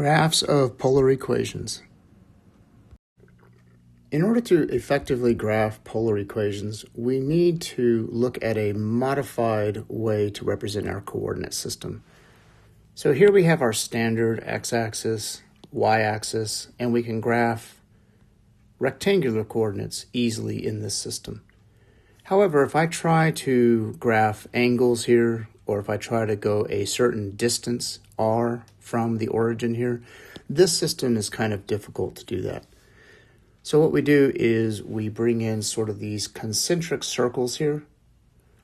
Graphs of polar equations. In order to effectively graph polar equations, we need to look at a modified way to represent our coordinate system. So here we have our standard x-axis, y-axis, and we can graph rectangular coordinates easily in this system. However, if I try to graph angles here, or if I try to go a certain distance, r, from the origin here, this system is kind of difficult to do that. So what we do is we bring in sort of these concentric circles here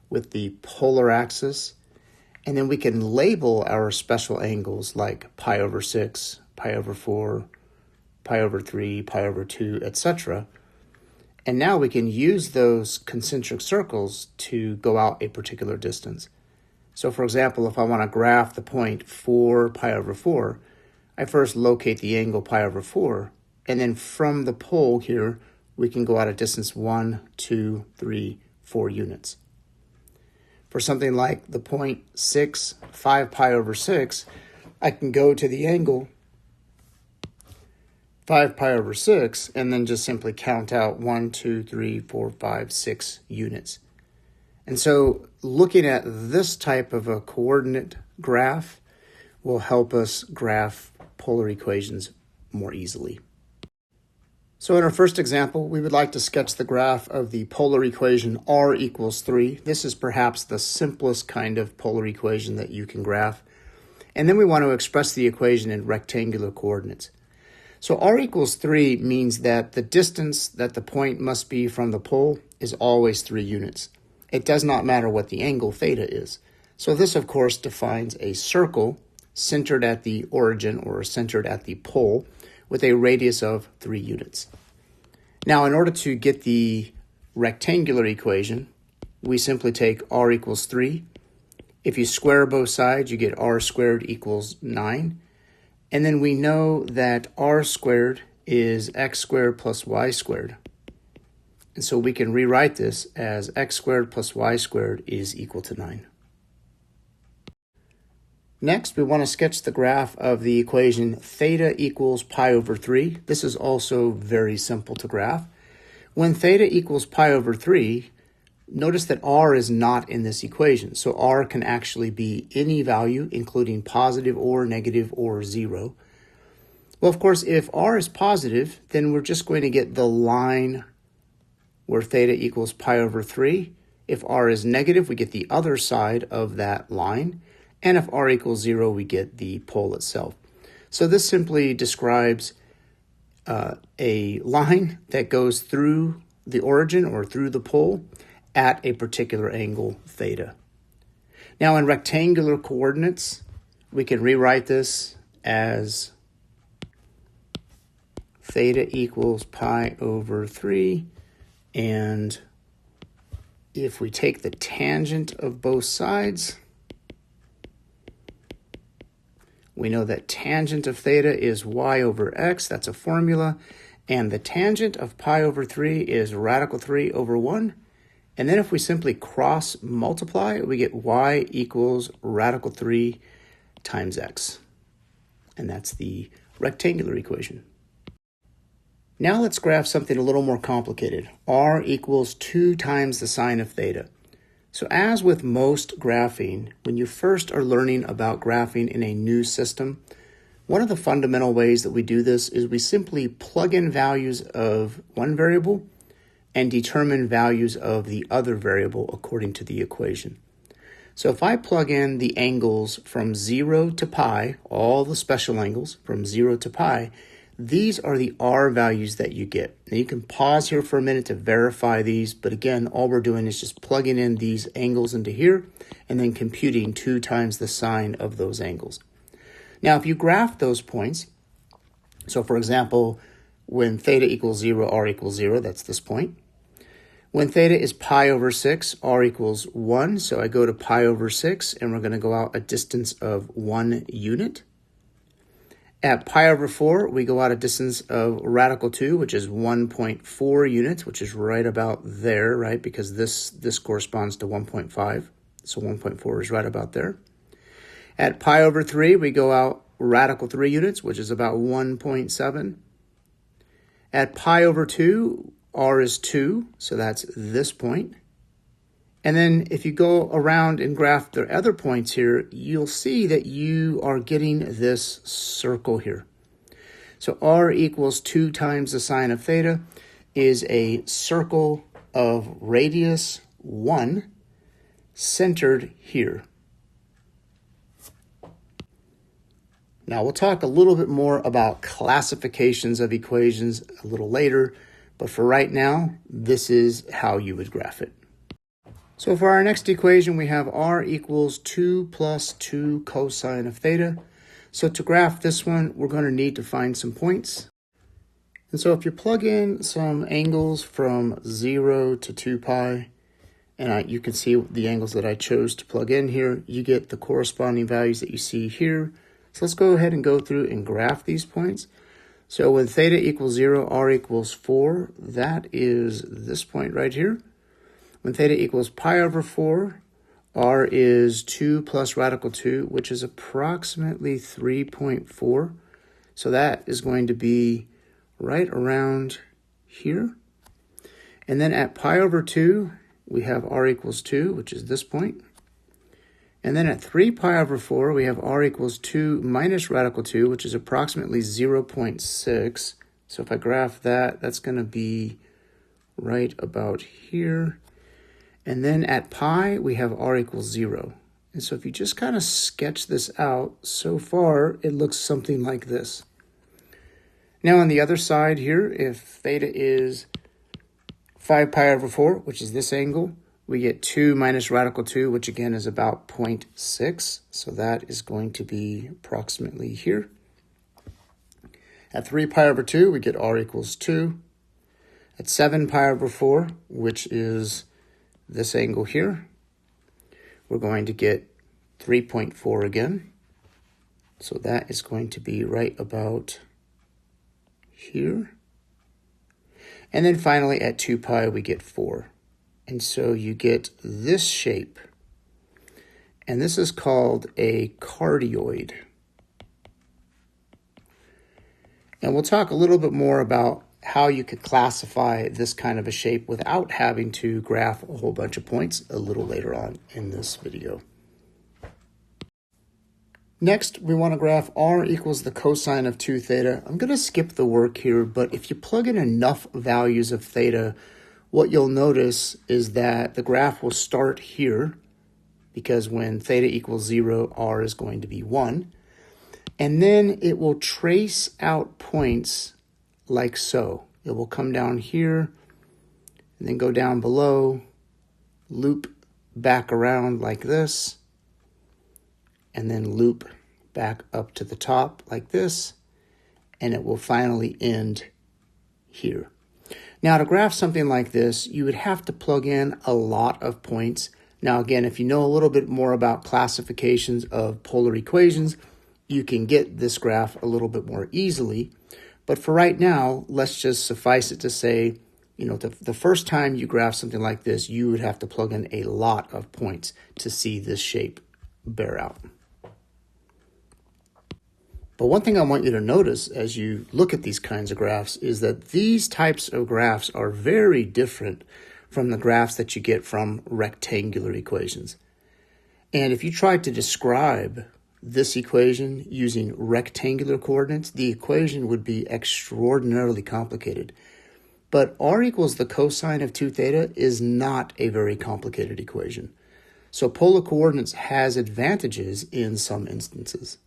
with the polar axis, and then we can label our special angles like pi over 6, pi over 4, pi over 3, pi over 2, etc. And now we can use those concentric circles to go out a particular distance. So for example, if I want to graph the point 4 pi over 4, I first locate the angle pi over 4, and then from the pole here, we can go out a distance 1, 2, 3, 4 units. For something like the point 6, 5 pi over 6, I can go to the angle 5 pi over 6, and then just simply count out 1, 2, 3, 4, 5, 6 units. And so looking at this type of a coordinate graph will help us graph polar equations more easily. So in our first example, we would like to sketch the graph of the polar equation r equals 3. This is perhaps the simplest kind of polar equation that you can graph. And then we want to express the equation in rectangular coordinates. So r equals 3 means that the distance that the point must be from the pole is always 3 units. It does not matter what the angle theta is. So this, of course, defines a circle centered at the origin or centered at the pole with a radius of 3 units. Now, in order to get the rectangular equation, we simply take r equals 3. If you square both sides, you get r squared equals 9. And then we know that r squared is x squared plus y squared. And so we can rewrite this as x squared plus y squared is equal to 9. Next, we want to sketch the graph of the equation theta equals pi over 3. This is also very simple to graph. When theta equals pi over 3, notice that r is not in this equation. So r can actually be any value, including positive or negative or 0. Well, of course, if r is positive, then we're just going to get the line where theta equals pi over 3. If r is negative, we get the other side of that line. And if r equals 0, we get the pole itself. So this simply describes a line that goes through the origin or through the pole at a particular angle, theta. Now in rectangular coordinates, we can rewrite this as theta equals pi over 3. And if we take the tangent of both sides, we know that tangent of theta is y over x. That's a formula. And the tangent of pi over 3 is radical 3 over 1. And then if we simply cross multiply, we get y equals radical 3 times x. And that's the rectangular equation. Now let's graph something a little more complicated. R equals 2 times the sine of theta. So as with most graphing, when you first are learning about graphing in a new system, one of the fundamental ways that we do this is we simply plug in values of one variable and determine values of the other variable according to the equation. So if I plug in the angles from 0 to pi, all the special angles from 0 to pi, these are the r values that you get. Now you can pause here for a minute to verify these, but again, all we're doing is just plugging in these angles into here and then computing 2 times the sine of those angles. Now, if you graph those points, so for example, when theta equals 0, r equals 0, that's this point. When theta is pi over 6, r equals 1, so I go to pi over 6, and we're going to go out a distance of 1 unit. At pi over 4, we go out a distance of radical 2, which is 1.4 units, which is right about there, right? Because this corresponds to 1.5. So 1.4 is right about there. At pi over 3, we go out radical 3 units, which is about 1.7. At pi over 2, r is 2, so that's this point. And then if you go around and graph the other points here, you'll see that you are getting this circle here. So r equals 2 times the sine of theta is a circle of radius 1 centered here. Now we'll talk a little bit more about classifications of equations a little later, but for right now, this is how you would graph it. So for our next equation, we have r equals 2 plus 2 cosine of theta. So to graph this one, we're going to need to find some points. And so if you plug in some angles from 0 to 2 pi, and you can see the angles that I chose to plug in here, you get the corresponding values that you see here. So let's go ahead and go through and graph these points. So when theta equals 0, r equals 4, that is this point right here. When theta equals pi over 4, r is 2 plus radical 2, which is approximately 3.4. So that is going to be right around here. And then at pi over 2, we have r equals 2, which is this point. And then at 3 pi over 4, we have r equals 2 minus radical 2, which is approximately 0.6. So if I graph that, that's going to be right about here. And then at pi, we have r equals 0. And so if you just kind of sketch this out, so far, it looks something like this. Now on the other side here, if theta is 5 pi over 4, which is this angle, we get 2 minus radical 2, which again is about 0.6. So that is going to be approximately here. At 3 pi over 2, we get r equals 2. At 7 pi over 4, which is this angle here, we're going to get 3.4 again. So that is going to be right about here. And then finally at 2 pi, we get 4. And so you get this shape. And this is called a cardioid. And we'll talk a little bit more about how you could classify this kind of a shape without having to graph a whole bunch of points a little later on in this video. Next, we want to graph r equals the cosine of 2 theta. I'm going to skip the work here, but if you plug in enough values of theta, what you'll notice is that the graph will start here, because when theta equals 0, r is going to be 1. And then it will trace out points like so. It will come down here, and then go down below, loop back around like this, and then loop back up to the top like this, and it will finally end here. Now to graph something like this, you would have to plug in a lot of points. Now again, if you know a little bit more about classifications of polar equations, you can get this graph a little bit more easily. But for right now, let's just suffice it to say, the first time you graph something like this, you would have to plug in a lot of points to see this shape bear out. But one thing I want you to notice as you look at these kinds of graphs is that these types of graphs are very different from the graphs that you get from rectangular equations. And if you tried to describe this equation using rectangular coordinates, the equation would be extraordinarily complicated. But r equals the cosine of 2 theta is not a very complicated equation. So polar coordinates has advantages in some instances.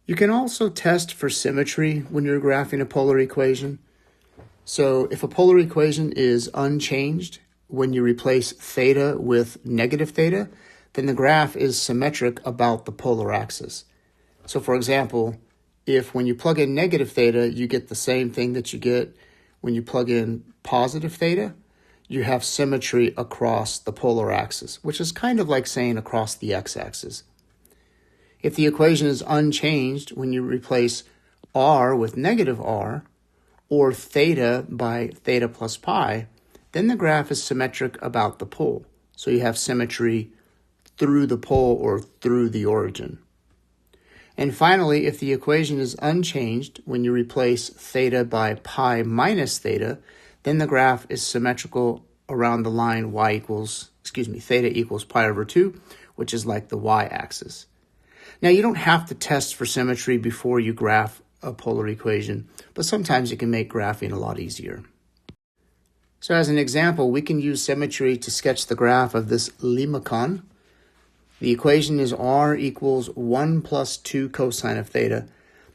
You can also test for symmetry when you're graphing a polar equation. So if a polar equation is unchanged, when you replace theta with negative theta, then the graph is symmetric about the polar axis. So for example, if when you plug in negative theta, you get the same thing that you get when you plug in positive theta, you have symmetry across the polar axis, which is kind of like saying across the x-axis. If the equation is unchanged when you replace r with negative r, or theta by theta plus pi, then the graph is symmetric about the pole. So you have symmetry through the pole or through the origin. And finally, if the equation is unchanged when you replace theta by pi minus theta, then the graph is symmetrical around the line theta equals pi over 2, which is like the y-axis. Now, you don't have to test for symmetry before you graph a polar equation, but sometimes it can make graphing a lot easier. So as an example, we can use symmetry to sketch the graph of this limacon. The equation is r equals 1 plus 2 cosine of theta.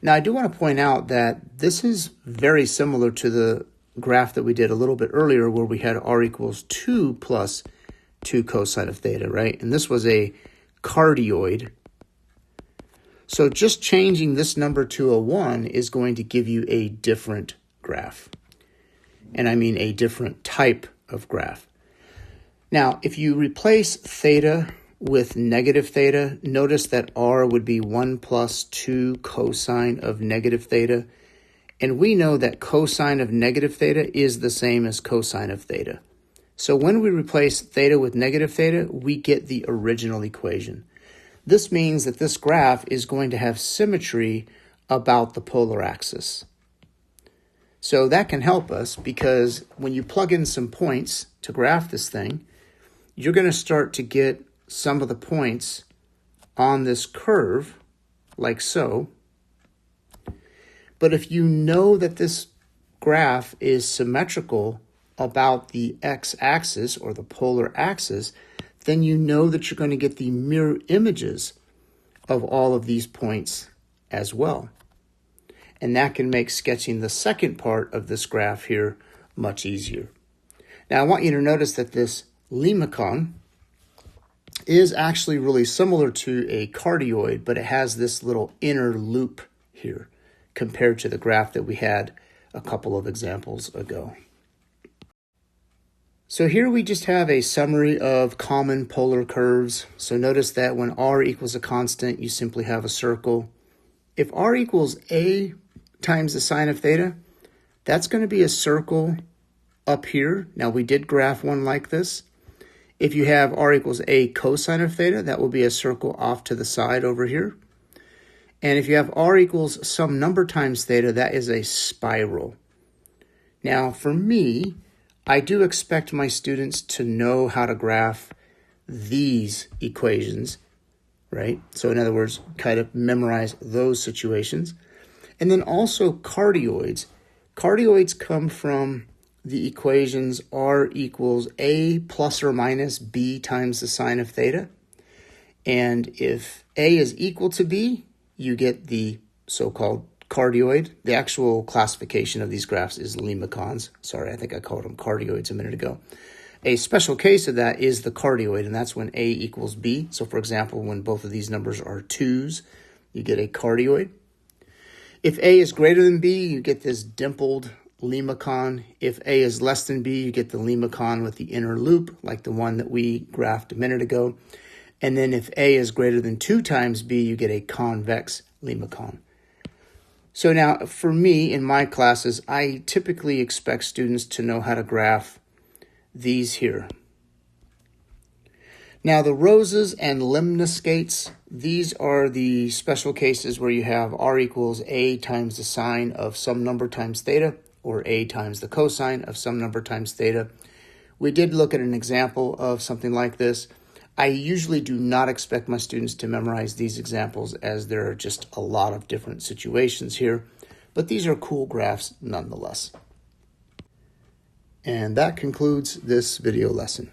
Now, I do want to point out that this is very similar to the graph that we did a little bit earlier where we had r equals 2 plus 2 cosine of theta, right? And this was a cardioid. So just changing this number to a 1 is going to give you a different graph. And I mean a different type of graph. Now, if you replace theta with negative theta, notice that r would be 1 plus 2 cosine of negative theta. And we know that cosine of negative theta is the same as cosine of theta. So when we replace theta with negative theta, we get the original equation. This means that this graph is going to have symmetry about the polar axis. So that can help us because when you plug in some points to graph this thing, you're going to start to get some of the points on this curve, like so. But if you know that this graph is symmetrical about the x-axis or the polar axis, then you know that you're going to get the mirror images of all of these points as well. And that can make sketching the second part of this graph here much easier. Now, I want you to notice that this limacon is actually really similar to a cardioid, but it has this little inner loop here compared to the graph that we had a couple of examples ago. So here we just have a summary of common polar curves. So notice that when r equals a constant, you simply have a circle. If r equals a times the sine of theta, that's going to be a circle up here. Now, we did graph one like this. If you have r equals a cosine of theta, that will be a circle off to the side over here. And if you have r equals some number times theta, that is a spiral. Now, for me, I do expect my students to know how to graph these equations, right? So in other words, kind of memorize those situations. And then also cardioids. Cardioids come from the equations r equals a plus or minus b times the sine of theta. And if a is equal to b, you get the so-called cardioid. The actual classification of these graphs is limacons. Sorry, I think I called them cardioids a minute ago. A special case of that is the cardioid, and that's when a equals b. So for example, when both of these numbers are 2's, you get a cardioid. If a is greater than b, you get this dimpled limacon. If a is less than b, you get the limacon with the inner loop, like the one that we graphed a minute ago. And then if a is greater than 2 times b, you get a convex limacon. So now, for me, in my classes, I typically expect students to know how to graph these here. Now, the roses and lemniscates, these are the special cases where you have r equals a times the sine of some number times theta, or a times the cosine of some number times theta. We did look at an example of something like this. I usually do not expect my students to memorize these examples as there are just a lot of different situations here, but these are cool graphs nonetheless. And that concludes this video lesson.